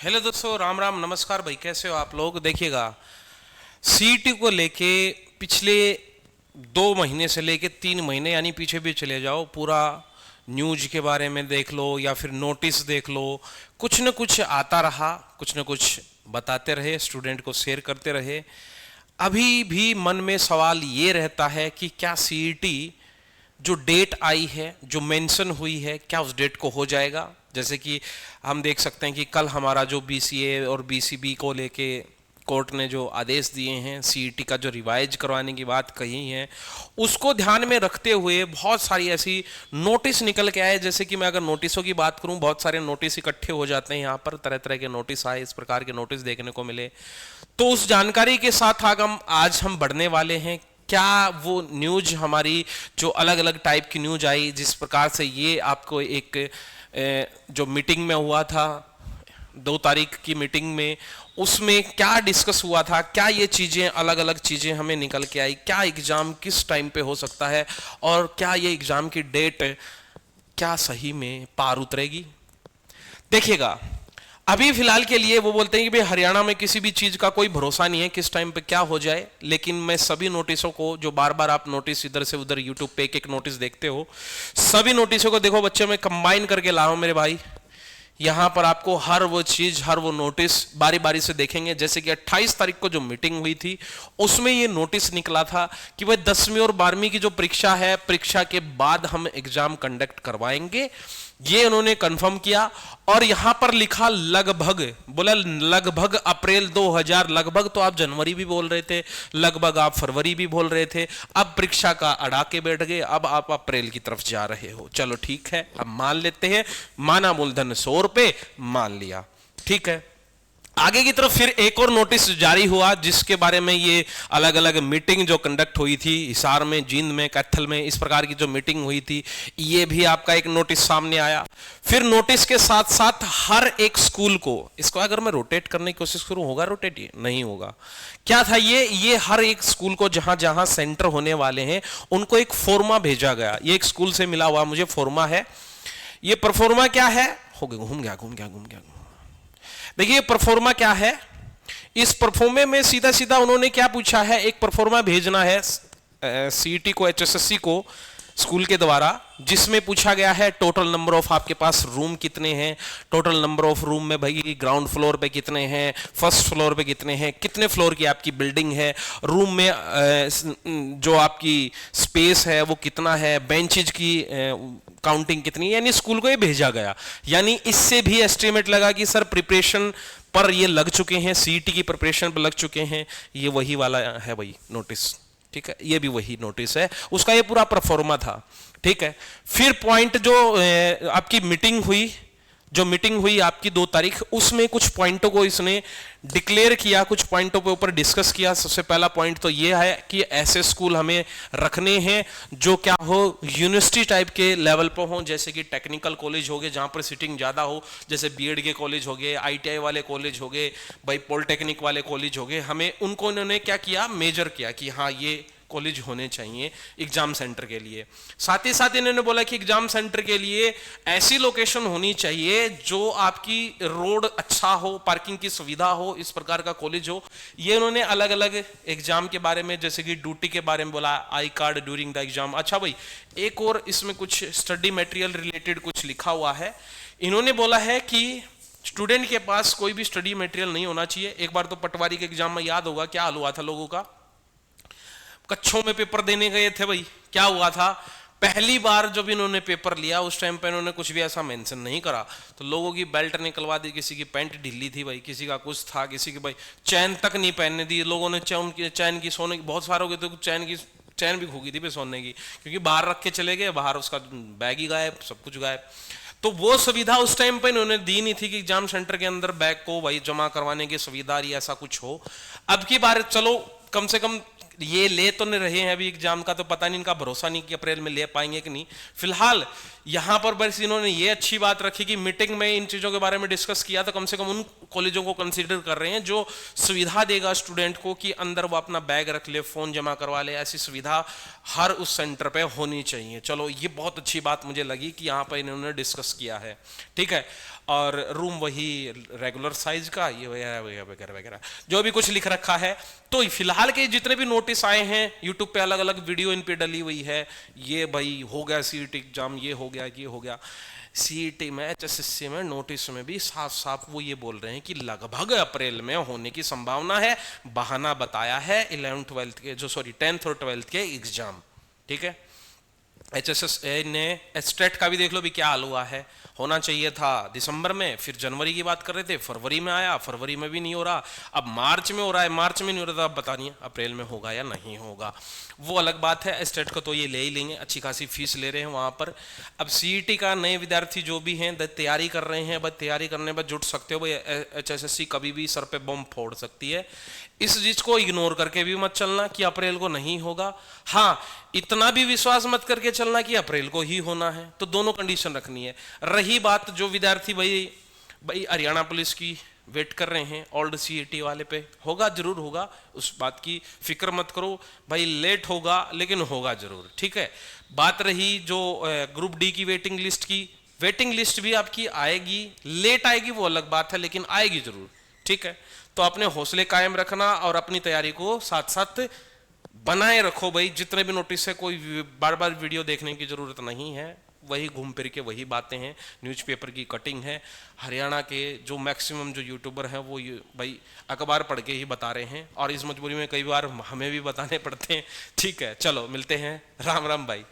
Hello दोस्तों, राम राम, नमस्कार भाई। कैसे हो आप लोग? देखिएगा, सीईटी को लेके पिछले 2 महीने से लेके 3 महीने यानी पीछे भी चले जाओ, पूरा न्यूज के बारे में देख लो या फिर नोटिस देख लो, कुछ न कुछ आता रहा, कुछ न कुछ बताते रहे, स्टूडेंट को शेयर करते रहे। अभी भी मन में सवाल ये रहता है कि क्या सीईटी जो डेट आई है, जो मेंशन हुई है, क्या उस डेट को हो जाएगा? जैसे कि हम देख सकते हैं कि कल हमारा जो बीसीए और बीसीबी को लेके कोर्ट ने जो आदेश दिए हैं, सीईटी का जो रिवाइज करवाने की बात कही है, उसको ध्यान में रखते हुए बहुत सारी ऐसी नोटिस निकल के आए। जैसे कि मैं अगर नोटिसों की बात करूं, बहुत सारे नोटिस इकट्ठे हो जाते हैं यहाँ पर, तरह तरह के नोटिस आए, इस प्रकार के नोटिस देखने को मिले। तो उस जानकारी के साथ आज हम बढ़ने वाले हैं। क्या वो न्यूज हमारी जो अलग अलग टाइप की न्यूज आई, जिस प्रकार से ये आपको एक जो मीटिंग में हुआ था 2 तारीख की मीटिंग में, उसमें क्या डिस्कस हुआ था, क्या ये चीजें अलग अलग चीजें हमें निकल के आई, क्या एग्जाम किस टाइम पे हो सकता है और क्या ये एग्जाम की डेट क्या सही में पार उतरेगी? देखिएगा, अभी फिलहाल के लिए वो बोलते हैं कि भाई हरियाणा में किसी भी चीज का कोई भरोसा नहीं है, किस टाइम पे क्या हो जाए। लेकिन मैं सभी नोटिसों को, जो बार बार आप नोटिस इधर से उधर यूट्यूब पे एक एक नोटिस देखते हो, सभी नोटिसों को देखो बच्चे, मैं कंबाइन करके लाऊं मेरे भाई। यहां पर आपको हर वो चीज, हर वो नोटिस बारी बारी से देखेंगे। जैसे कि 28 तारीख को जो मीटिंग हुई थी, उसमें ये नोटिस निकला था कि भाई 10वीं और 12वीं की जो परीक्षा है, परीक्षा के बाद हम एग्जाम कंडक्ट करवाएंगे, ये उन्होंने कंफर्म किया। और यहां पर लिखा लगभग, बोला लगभग अप्रैल 2000, लगभग तो आप जनवरी भी बोल रहे थे, लगभग आप फरवरी भी बोल रहे थे, अब परीक्षा का अड़ा के बैठ गए, अब आप अप्रैल की तरफ जा रहे हो। चलो ठीक है, अब मान लेते हैं, माना मूलधन 100 रुपए, मान लिया, ठीक है। आगे की तरफ फिर एक और नोटिस जारी हुआ, जिसके बारे में ये अलग अलग मीटिंग जो कंडक्ट हुई थी, हिसार में, जींद में, कैथल में, इस प्रकार की जो मीटिंग हुई थी, ये भी आपका एक नोटिस सामने आया। फिर नोटिस के साथ साथ हर एक स्कूल को, इसको अगर मैं रोटेट करने की कोशिश करूं, होगा रोटेट? ये नहीं होगा। क्या था ये हर एक स्कूल को जहां जहां सेंटर होने वाले हैं, उनको एक फॉर्मा भेजा गया। ये एक स्कूल से मिला हुआ मुझे फॉर्मा है। ये परफॉर्मा क्या है, हो गया, घूम गया। देखिए परफॉर्मा क्या है, इस परफॉर्मे में सीधा सीधा उन्होंने क्या पूछा है, एक परफॉर्मा भेजना है सीईटी को, एचएसएससी को, स्कूल के द्वारा, जिसमें पूछा गया है टोटल नंबर ऑफ आपके पास रूम कितने हैं, टोटल नंबर ऑफ रूम में भाई ग्राउंड फ्लोर पे कितने हैं, फर्स्ट फ्लोर पे कितने हैं, कितने फ्लोर की आपकी बिल्डिंग है, रूम में जो आपकी स्पेस है वो कितना है, बेंचेज की काउंटिंग कितनी, यानी स्कूल को ये भेजा गया। यानी इससे भी एस्टिमेट लगा कि सर प्रिपरेशन पर ये लग चुके हैं, सीईटी की प्रिपरेशन पर लग चुके हैं। ये वही वाला है भाई नोटिस, ठीक है, ये भी वही नोटिस है, उसका ये पूरा परफॉर्मा था, ठीक है। फिर पॉइंट जो आपकी मीटिंग हुई, जो मीटिंग हुई आपकी 2 तारीख, उसमें कुछ पॉइंटों को इसने डिक्लेयर किया, कुछ पॉइंटों पे ऊपर डिस्कस किया। सबसे पहला पॉइंट तो ये है कि ऐसे स्कूल हमें रखने हैं जो क्या हो, यूनिवर्सिटी टाइप के लेवल पर हो, जैसे कि टेक्निकल कॉलेज हो गए जहां पर सीटिंग ज्यादा हो, जैसे बीएड के कॉलेज हो गए, आईटीआई वाले कॉलेज हो गए, भाई पॉलिटेक्निक वाले कॉलेज हो गए, हमें उनको इन्होंने क्या किया, मेजर किया कि हाँ ये कॉलेज होने चाहिए एग्जाम सेंटर के लिए। साथ ही साथ इन्होंने बोला कि एग्जाम सेंटर के लिए ऐसी लोकेशन होनी चाहिए जो आपकी रोड अच्छा हो, पार्किंग की सुविधा हो, इस प्रकार का कॉलेज हो। ये उन्होंने अलग अलग एग्जाम के बारे में, जैसे कि ड्यूटी के बारे में बोला, I card during the exam. अच्छा भाई, एक और इसमें कुछ स्टडी मटेरियल रिलेटेड कुछ लिखा हुआ है। इन्होंने बोला है कि स्टूडेंट के पास कोई भी स्टडी मटेरियल नहीं होना चाहिए। एक बार तो पटवारी के एग्जाम में याद होगा क्या हाल हुआ था लोगों का, कच्छों में पेपर देने गए थे भाई, क्या हुआ था, पहली बार जब इन्होंने पेपर लिया उस टाइम पे इन्होंने कुछ भी ऐसा मेंशन नहीं करा, तो लोगों की बेल्ट निकलवा दी, किसी की पैंट ढीली थी भाई, किसी का कुछ था, किसी की भाई चैन तक नहीं पहनने दी लोगों ने, चैन की सोने की, बहुत सारों के तो चैन भी घूगी थी सोने की, क्योंकि बाहर रख के चले गए, बाहर उसका बैग ही गायब, सब कुछ गायब। तो वो सुविधा उस टाइम पे इन्होंने दी नहीं थी कि एग्जाम सेंटर के अंदर बैग को भाई जमा करवाने की सुविधा या ऐसा कुछ हो। अब की बार चलो कम से कम ये ले तो नहीं रहे हैं अभी एग्जाम का, तो पता नहीं इनका भरोसा नहीं कि अप्रैल में ले पाएंगे कि नहीं। फिलहाल यहाँ पर बस इन्होंने ये अच्छी बात रखी कि मीटिंग में इन चीज़ों के बारे में डिस्कस किया, तो कम से कम उन कॉलेजों को कंसीडर कर रहे हैं जो सुविधा देगा स्टूडेंट को कि अंदर वो अपना बैग रख ले, फ़ोन जमा करवा ले, ऐसी सुविधा हर उस सेंटर पे होनी चाहिए। चलो ये बहुत अच्छी बात मुझे लगी कि यहाँ पर इन्होंने डिस्कस किया है, ठीक है। और रूम वही रेगुलर साइज का, ये वगैरह वगैरह वगैरह जो भी कुछ लिख रखा है। तो फिलहाल के जितने भी नोटिस आए हैं यूट्यूब पे, अलग अलग वीडियो इन पे डली हुई है, ये भाई हो गया सीईटी एग्जाम, ये हो गया, ये हो गया। सीईटी में, एचएसएससी में नोटिस में भी साफ साफ वो ये बोल रहे हैं कि लगभग अप्रैल में होने की संभावना है। बहाना बताया है 11th-12th के, जो सॉरी 10th और 12th के एग्जाम, ठीक है। एचएसएस ने स्टेट का भी देख लो भी क्या हाल हुआ है। होना चाहिए था दिसंबर में, फिर जनवरी की बात कर रहे थे, फरवरी में आया, फरवरी में भी नहीं हो रहा, अब मार्च में हो रहा है, मार्च में नहीं हो रहा था, अब बता नहीं अप्रैल में होगा या नहीं होगा, वो अलग बात है। स्टेट को तो ये ले ही लेंगे, अच्छी खासी फीस ले रहे हैं वहाँ पर। अब सीईटी का नए विद्यार्थी जो भी हैं तैयारी कर रहे हैं, बस तैयारी करने में जुट सकते हो भाई। एचएसएससी कभी भी सर पे बम फोड़ सकती है, इस चीज को इग्नोर करके भी मत चलना कि अप्रैल को नहीं होगा। हाँ, इतना भी विश्वास मत करके चलना कि अप्रैल को ही होना है, तो दोनों कंडीशन रखनी है। रही बात जो विद्यार्थी भाई हरियाणा पुलिस की वेट कर रहे हैं, ओल्ड सीईटी वाले पे होगा, जरूर होगा, उस बात की फिक्र मत करो भाई, लेट होगा लेकिन होगा जरूर, ठीक है। बात रही जो ग्रुप डी की वेटिंग लिस्ट की, वेटिंग लिस्ट भी आपकी आएगी, लेट आएगी वो अलग बात है, लेकिन आएगी जरूर, ठीक है। तो अपने हौसले कायम रखना और अपनी तैयारी को साथ साथ बनाए रखो भाई। जितने भी नोटिस है, कोई बार बार वीडियो देखने की जरूरत नहीं है, वही घूम फिर के वही बातें हैं, न्यूज़पेपर की कटिंग है। हरियाणा के जो मैक्सिमम जो यूट्यूबर हैं वो भाई अखबार पढ़ के ही बता रहे हैं, और इस मजबूरी में कई बार हमें भी बताने पड़ते हैं, ठीक है। चलो मिलते हैं, राम राम भाई।